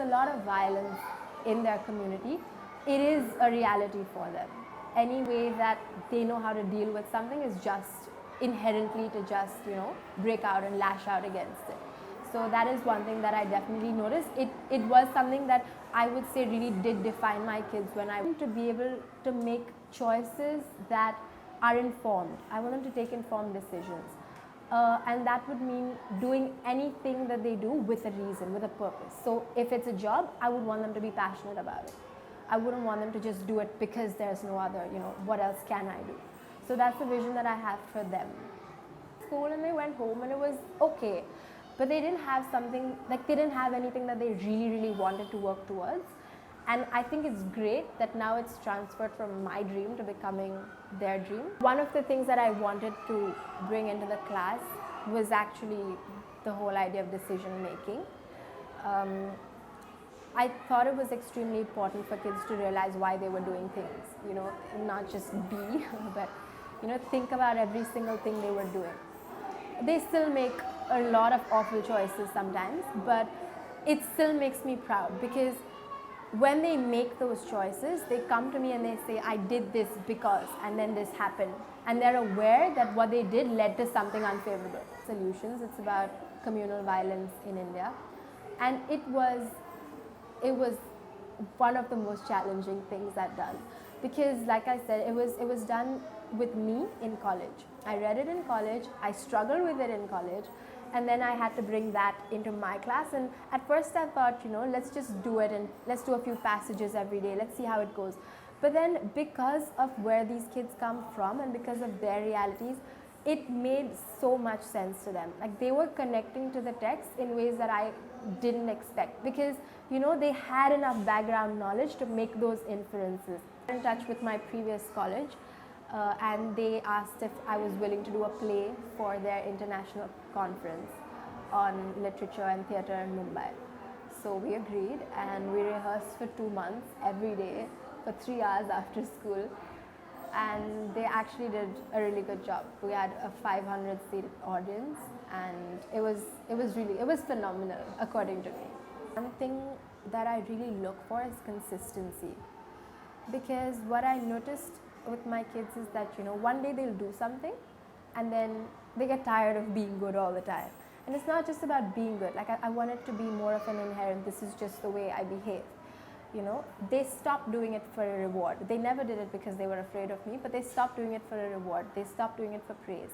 A lot of violence in their community. It is a reality for them. Any way that they know how to deal with something is just inherently to just, break out and lash out against it. So that is one thing that I definitely noticed. It was something that I would say really did define my kids when I want to be able to make choices that are informed. I want them to take informed decisions. And that would mean doing anything that they do with a reason, with a purpose. So if it's a job, I would want them to be passionate about it. I wouldn't want them to just do it because there's no other, what else can I do? So that's the vision that I have for them. School, and they went home and it was okay. But they didn't have something, like they didn't have anything that they really, really wanted to work towards. And I think it's great that now it's transferred from my dream to becoming their dream. One of the things that I wanted to bring into the class was actually the whole idea of decision making. I thought it was extremely important for kids to realize why they were doing things, not just be, but, think about every single thing they were doing. They still make a lot of awful choices sometimes, but it still makes me proud because when they make those choices, they come to me and they say, I did this because, and then this happened. And they're aware that what they did led to something unfavorable. Solutions, it's about communal violence in India. And it was one of the most challenging things I've done. Because like I said, it was done with me in college. I read it in college, I struggled with it in college, and then I had to bring that into my class. And at first I thought, let's just do it and let's do a few passages every day, let's see how it goes. But then because of where these kids come from and because of their realities, it made so much sense to them. Like they were connecting to the text in ways that I didn't expect because, they had enough background knowledge to make those inferences. I was in touch with my previous college and they asked if I was willing to do a play for their international conference on literature and theatre in Mumbai. So we agreed and we rehearsed for 2 months every day for 3 hours after school, and they actually did a really good job. We had a 500-seat audience and it was phenomenal according to me. One thing that I really look for is consistency, because what I noticed with my kids is that one day they'll do something and then they get tired of being good all the time. And it's not just about being good. Like I want it to be more of an inherent, this is just the way I behave. They stopped doing it for a reward. They never did it because they were afraid of me, but they stopped doing it for a reward. They stopped doing it for praise.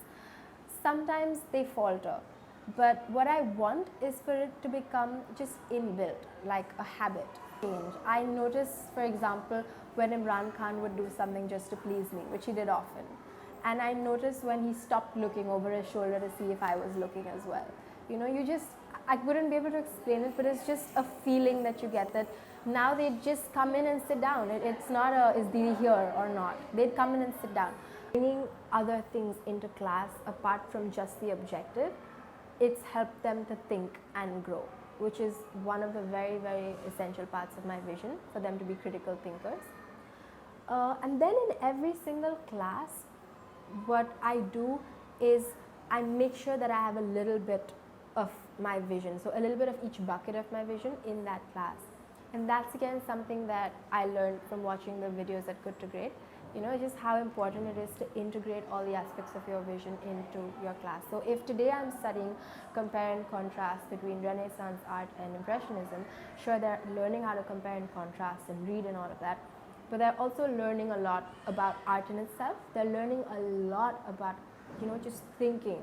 Sometimes they falter, but what I want is for it to become just inbuilt, like a habit. Change. I noticed, for example, when Imran Khan would do something just to please me, which he did often. And I noticed when he stopped looking over his shoulder to see if I was looking as well. I wouldn't be able to explain it, but it's just a feeling that you get that now they just come in and sit down. It's not a, is Didi here or not? They'd come in and sit down. Bringing other things into class apart from just the objective, it's helped them to think and grow, which is one of the very, very essential parts of my vision, for them to be critical thinkers. And then in every single class, what I do is I make sure that I have a little bit of my vision, so a little bit of each bucket of my vision in that class. And that's again something that I learned from watching the videos at Good to Great, just how important it is to integrate all the aspects of your vision into your class. So if today I'm studying compare and contrast between Renaissance art and Impressionism, sure, they're learning how to compare and contrast and read and all of that, but they're also learning a lot about art in itself. They're learning a lot about, just thinking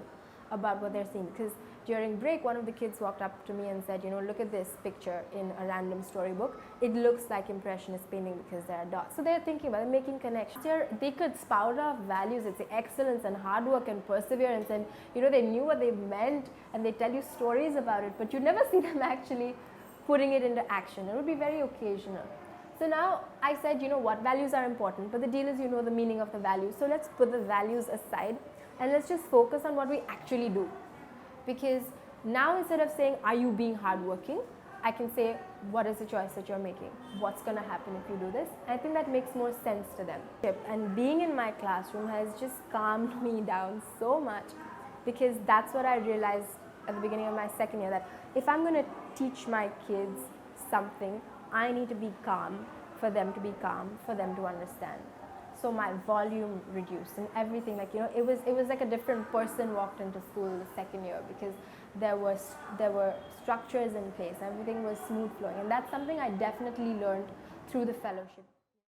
about what they're seeing. Because during break, one of the kids walked up to me and said, look at this picture in a random storybook. It looks like Impressionist painting because there are dots. So they're thinking about it, making connections. They could spout off values, it's excellence and hard work and perseverance, and they knew what they meant and they tell you stories about it, but you never see them actually putting it into action. It would be very occasional. So now I said, what, values are important, but the deal is the meaning of the values. So let's put the values aside and let's just focus on what we actually do. Because now instead of saying, are you being hardworking? I can say, what is the choice that you're making? What's going to happen if you do this? I think that makes more sense to them. And being in my classroom has just calmed me down so much, because that's what I realized at the beginning of my second year, that if I'm going to teach my kids something, I need to be calm for them to be calm, for them to understand. So my volume reduced and everything, like, it was like a different person walked into school the second year, because there were structures in place, everything was smooth flowing, and that's something I definitely learned through the fellowship.